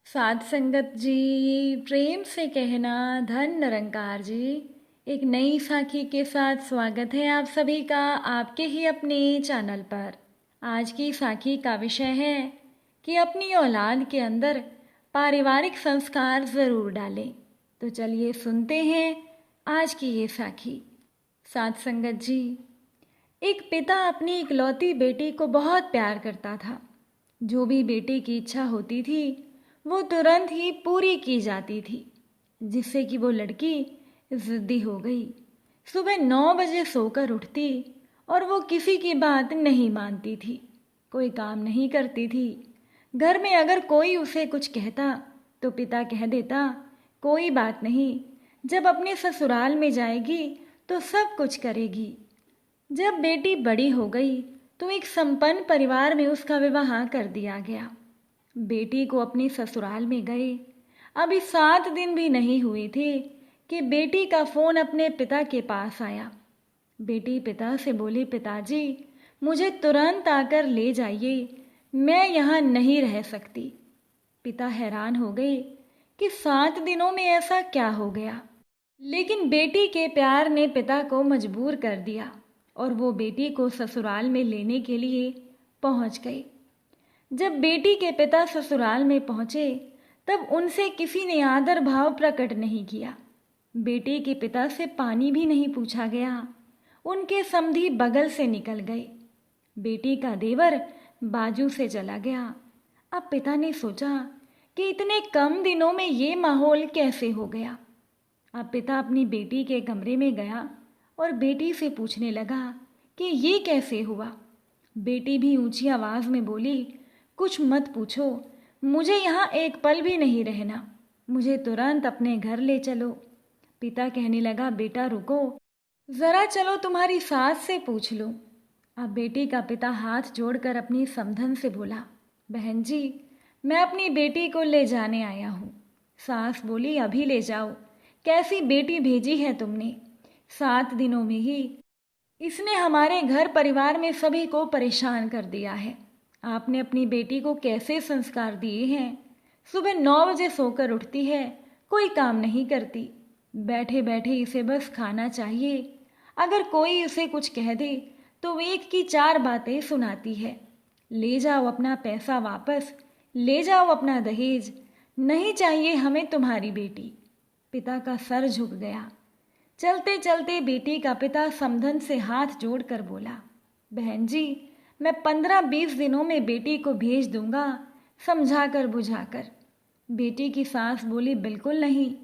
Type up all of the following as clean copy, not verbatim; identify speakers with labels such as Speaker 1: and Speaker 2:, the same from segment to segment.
Speaker 1: साध संगत जी, प्रेम से कहना धन निरंकार जी। एक नई साखी के साथ स्वागत है आप सभी का आपके ही अपने चैनल पर। आज की साखी का विषय है कि अपनी औलाद के अंदर पारिवारिक संस्कार ज़रूर डालें। तो चलिए सुनते हैं आज की ये साखी। साध संगत जी, एक पिता अपनी इकलौती बेटी को बहुत प्यार करता था। जो भी बेटी की इच्छा होती थी वो तुरंत ही पूरी की जाती थी, जिससे कि वो लड़की ज़िद्दी हो गई। सुबह 9 बजे सोकर उठती और वो किसी की बात नहीं मानती थी, कोई काम नहीं करती थी। घर में अगर कोई उसे कुछ कहता तो पिता कह देता कोई बात नहीं, जब अपने ससुराल में जाएगी तो सब कुछ करेगी। जब बेटी बड़ी हो गई तो एक संपन्न परिवार में उसका विवाह कर दिया गया। बेटी को अपने ससुराल में गए अभी 7 दिन भी नहीं हुए थे कि बेटी का फोन अपने पिता के पास आया। बेटी पिता से बोली, पिताजी मुझे तुरंत आकर ले जाइए, मैं यहाँ नहीं रह सकती। पिता हैरान हो गए कि 7 दिनों में ऐसा क्या हो गया, लेकिन बेटी के प्यार ने पिता को मजबूर कर दिया और वो बेटी को ससुराल में लेने के लिए पहुंच गए। जब बेटी के पिता ससुराल में पहुंचे तब उनसे किसी ने आदर भाव प्रकट नहीं किया। बेटी के पिता से पानी भी नहीं पूछा गया। उनके समधी बगल से निकल गए। बेटी का देवर बाजू से चला गया। अब पिता ने सोचा कि इतने कम दिनों में ये माहौल कैसे हो गया। अब पिता अपनी बेटी के कमरे में गया और बेटी से पूछने लगा कि ये कैसे हुआ। बेटी भी ऊंची आवाज में बोली, कुछ मत पूछो, मुझे यहाँ एक पल भी नहीं रहना, मुझे तुरंत अपने घर ले चलो। पिता कहने लगा, बेटा रुको, जरा चलो तुम्हारी सास से पूछ लो। अब बेटी का पिता हाथ जोड़कर अपनी समधन से बोला, बहन जी मैं अपनी बेटी को ले जाने आया हूँ। सास बोली, अभी ले जाओ, कैसी बेटी भेजी है तुमने, 7 दिनों में ही इसने हमारे घर परिवार में सभी को परेशान कर दिया है। आपने अपनी बेटी को कैसे संस्कार दिए हैं। सुबह 9 बजे सोकर उठती है, कोई काम नहीं करती, बैठे बैठे इसे बस खाना चाहिए। अगर कोई उसे कुछ कह दे तो एक की 4 बातें सुनाती है। ले जाओ अपना पैसा वापस, ले जाओ अपना दहेज, नहीं चाहिए हमें तुम्हारी बेटी। पिता का सर झुक गया। चलते चलते बेटी का पिता समधन से हाथ जोड़कर बोला, बहन जी मैं 15-20 दिनों में बेटी को भेज दूंगा, समझाकर बुझाकर। बेटी की सास बोली, बिल्कुल नहीं,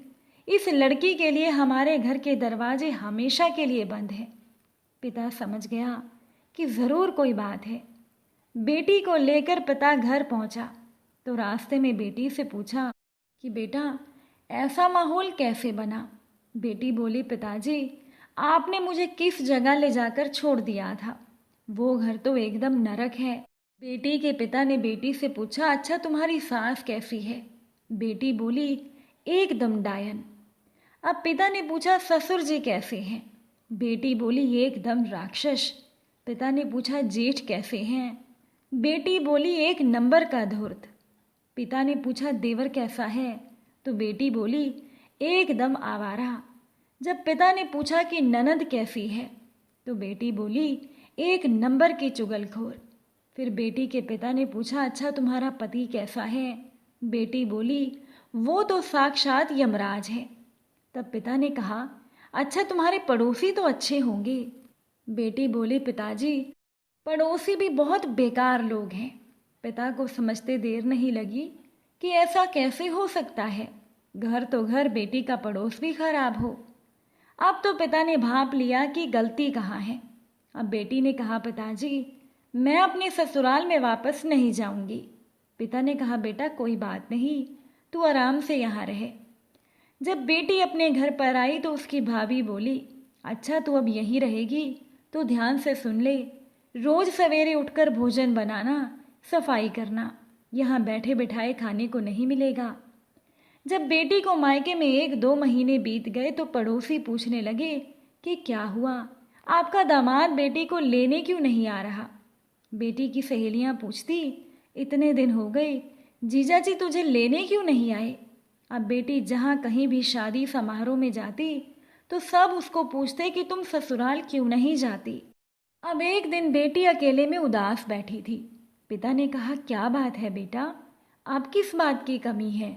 Speaker 1: इस लड़की के लिए हमारे घर के दरवाजे हमेशा के लिए बंद हैं। पिता समझ गया कि ज़रूर कोई बात है। बेटी को लेकर पिता घर पहुंचा तो रास्ते में बेटी से पूछा कि बेटा ऐसा माहौल कैसे बना। बेटी बोली, पिताजी आपने मुझे किस जगह ले जाकर छोड़ दिया था, वो घर तो एकदम नरक है। बेटी के पिता ने बेटी से पूछा, अच्छा तुम्हारी सास कैसी है। बेटी बोली, एकदम डायन। अब पिता ने पूछा, ससुर जी कैसे हैं। बेटी बोली, एकदम राक्षस। पिता ने पूछा, जेठ कैसे हैं। बेटी बोली, एक नंबर का धूर्त। पिता ने पूछा, देवर कैसा है, तो बेटी बोली, एकदम आवारा। जब पिता ने पूछा कि ननद कैसी है तो बेटी बोली, एक नंबर की चुगलखोर। फिर बेटी के पिता ने पूछा, अच्छा तुम्हारा पति कैसा है। बेटी बोली, वो तो साक्षात यमराज है। तब पिता ने कहा, अच्छा तुम्हारे पड़ोसी तो अच्छे होंगे। बेटी बोली, पिताजी पड़ोसी भी बहुत बेकार लोग हैं। पिता को समझते देर नहीं लगी कि ऐसा कैसे हो सकता है, घर तो घर, बेटी का पड़ोस भी खराब हो। अब तो पिता ने भांप लिया कि गलती कहाँ है। अब बेटी ने कहा, पिताजी मैं अपने ससुराल में वापस नहीं जाऊंगी। पिता ने कहा, बेटा कोई बात नहीं, तू आराम से यहाँ रहे। जब बेटी अपने घर पर आई तो उसकी भाभी बोली, अच्छा तू अब यहीं रहेगी तो ध्यान से सुन ले, रोज सवेरे उठकर भोजन बनाना, सफाई करना, यहाँ बैठे बिठाए खाने को नहीं मिलेगा। जब बेटी को मायके में 1-2 महीने बीत गए तो पड़ोसी पूछने लगे कि क्या हुआ, आपका दामाद बेटी को लेने क्यों नहीं आ रहा। बेटी की सहेलियां पूछती, इतने दिन हो गए जीजा जी तुझे लेने क्यों नहीं आए? अब बेटी जहाँ कहीं भी शादी समारोह में जाती तो सब उसको पूछते कि तुम ससुराल क्यों नहीं जाती। अब एक दिन बेटी अकेले में उदास बैठी थी। पिता ने कहा, क्या बात है बेटा, आप किस बात की कमी है?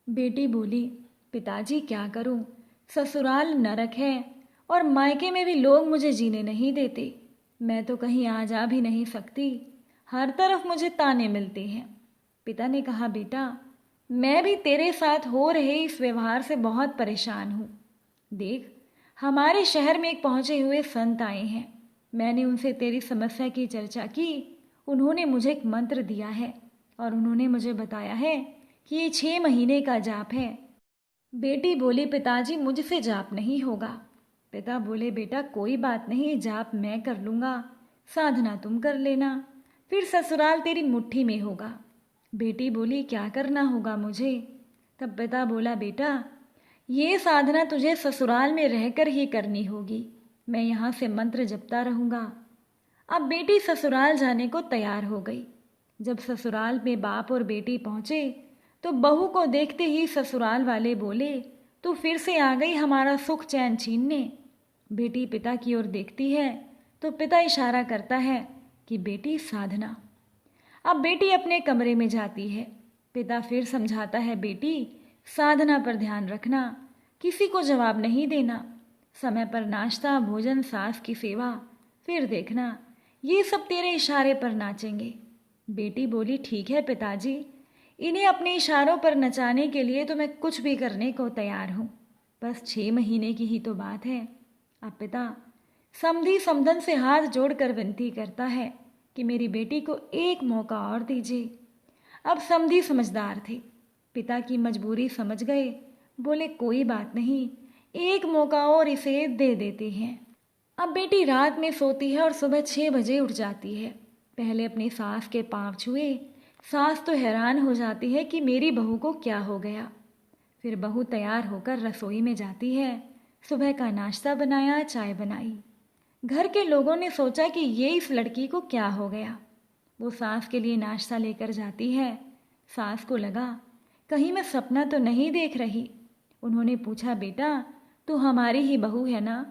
Speaker 1: बेटी बोली, पिताजी क्या करूं, ससुराल नरक है और मायके में भी लोग मुझे जीने नहीं देते। मैं तो कहीं आ जा भी नहीं सकती, हर तरफ मुझे ताने मिलते हैं। पिता ने कहा, बेटा मैं भी तेरे साथ हो रहे इस व्यवहार से बहुत परेशान हूँ। देख, हमारे शहर में एक पहुँचे हुए संत आए हैं। मैंने उनसे तेरी समस्या की चर्चा की। उन्होंने मुझे एक मंत्र दिया है और उन्होंने मुझे बताया है कि ये 6 महीने का जाप है। बेटी बोली, पिताजी मुझसे जाप नहीं होगा। पिता बोले, बेटा कोई बात नहीं, जाप मैं कर लूँगा, साधना तुम कर लेना, फिर ससुराल तेरी मुट्ठी में होगा। बेटी बोली, क्या करना होगा मुझे? तब पिता बोला, बेटा ये साधना तुझे ससुराल में रहकर ही करनी होगी। मैं यहाँ से मंत्र जपता रहूँगा। अब बेटी ससुराल जाने को तैयार हो गई। जब ससुराल में बाप और बेटी पहुँचे तो बहू को देखते ही ससुराल वाले बोले, तू फिर से आ गई हमारा सुख चैन छीनने। बेटी पिता की ओर देखती है तो पिता इशारा करता है कि बेटी साधना। अब बेटी अपने कमरे में जाती है। पिता फिर समझाता है, बेटी साधना पर ध्यान रखना, किसी को जवाब नहीं देना, समय पर नाश्ता, भोजन, सास की सेवा, फिर देखना ये सब तेरे इशारे पर नाचेंगे। बेटी बोली, ठीक है पिताजी, इन्हें अपने इशारों पर नचाने के लिए तो मैं कुछ भी करने को तैयार हूँ। बस 6 महीने की ही तो बात है। अब पिता समधी समधन से हाथ जोड़कर विनती करता है कि मेरी बेटी को एक मौका और दीजिए। अब समधी समझदार थे, पिता की मजबूरी समझ गए। बोले, कोई बात नहीं, एक मौका और इसे दे देते हैं। अब बेटी रात में सोती है और सुबह 6 बजे उठ जाती है। पहले अपनी सास के पांव छुए। सास तो हैरान हो जाती है कि मेरी बहू को क्या हो गया। फिर बहू तैयार होकर रसोई में जाती है। सुबह का नाश्ता बनाया, चाय बनाई। घर के लोगों ने सोचा कि ये इस लड़की को क्या हो गया। वो सास के लिए नाश्ता लेकर जाती है। सास को लगा कहीं मैं सपना तो नहीं देख रही। उन्होंने पूछा, बेटा तू हमारी ही बहू है ना,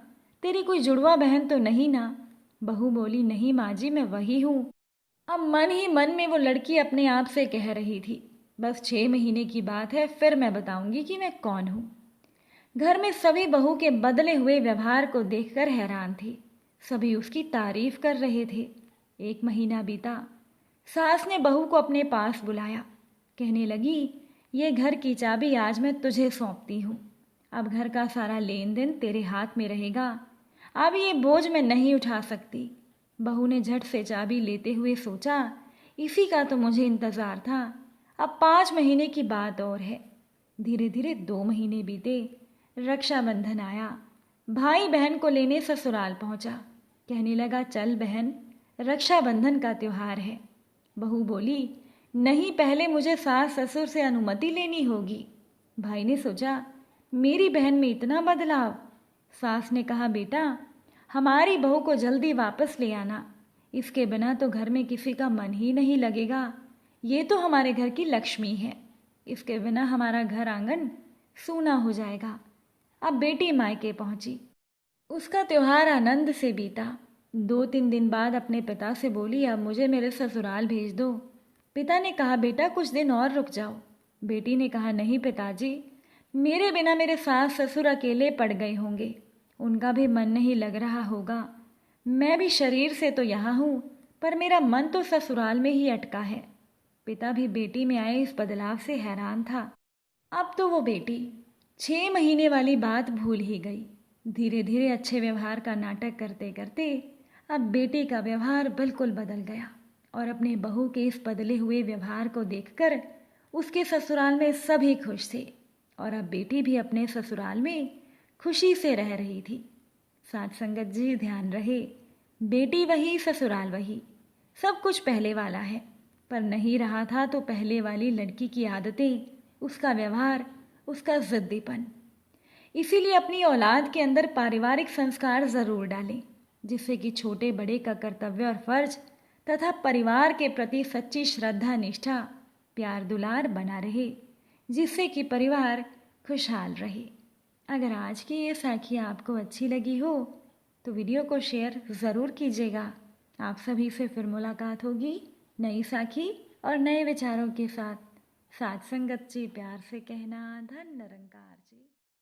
Speaker 1: तेरी कोई जुड़वा बहन तो नहीं ना? बहू बोली, नहीं माँ जी, मैं वही हूँ। अब मन ही मन में वो लड़की अपने आप से कह रही थी, बस 6 महीने की बात है, फिर मैं बताऊंगी कि मैं कौन हूँ। घर में सभी बहू के बदले हुए व्यवहार को देखकर हैरान थे। सभी उसकी तारीफ कर रहे थे। 1 महीना बीता। सास ने बहू को अपने पास बुलाया। कहने लगी, ये घर की चाबी आज मैं तुझे सौंपती हूँ। अब घर का सारा लेन देन तेरे हाथ में रहेगा। अब ये बोझ मैं नहीं उठा सकती। बहू ने झट से चाबी लेते हुए सोचा, इसी का तो मुझे इंतज़ार था। अब 5 महीने की बात और है। धीरे धीरे 2 महीने बीते। रक्षाबंधन आया। भाई बहन को लेने ससुराल पहुंचा। कहने लगा, चल बहन, रक्षाबंधन का त्योहार है। बहू बोली, नहीं, पहले मुझे सास ससुर से अनुमति लेनी होगी। भाई ने सोचा, मेरी बहन में इतना बदलाव। सास ने कहा, बेटा हमारी बहू को जल्दी वापस ले आना, इसके बिना तो घर में किसी का मन ही नहीं लगेगा। ये तो हमारे घर की लक्ष्मी है, इसके बिना हमारा घर आंगन सूना हो जाएगा। अब बेटी मायके पहुंची। उसका त्योहार आनंद से बीता। 2-3 दिन बाद अपने पिता से बोली, अब मुझे मेरे ससुराल भेज दो। पिता ने कहा, बेटा कुछ दिन और रुक जाओ। बेटी ने कहा, नहीं पिताजी, मेरे बिना मेरे सास ससुर अकेले पड़ गए होंगे, उनका भी मन नहीं लग रहा होगा। मैं भी शरीर से तो यहाँ हूँ, पर मेरा मन तो ससुराल में ही अटका है। पिता भी बेटी में आए इस बदलाव से हैरान था। अब तो वो बेटी 6 महीने वाली बात भूल ही गई। धीरे धीरे अच्छे व्यवहार का नाटक करते करते अब बेटी का व्यवहार बिल्कुल बदल गया और अपने बहू के इस बदले हुए व्यवहार को देखकर उसके ससुराल में सभी खुश थे और अब बेटी भी अपने ससुराल में खुशी से रह रही थी। साथ संगत जी, ध्यान रहे, बेटी वही ससुराल वही, सब कुछ पहले वाला है, पर नहीं रहा था तो पहले वाली लड़की की आदतें, उसका व्यवहार, उसका जिद्दीपन। इसीलिए अपनी औलाद के अंदर पारिवारिक संस्कार ज़रूर डालें, जिससे कि छोटे बड़े का कर्तव्य और फर्ज तथा परिवार के प्रति सच्ची श्रद्धा निष्ठा प्यार दुलार बना रहे, जिससे कि परिवार खुशहाल रहे। अगर आज की ये साखी आपको अच्छी लगी हो तो वीडियो को शेयर ज़रूर कीजिएगा। आप सभी से फिर मुलाकात होगी नई साखी और नए विचारों के साथ। साथ संगत जी, प्यार से कहना, धन निरंकार जी।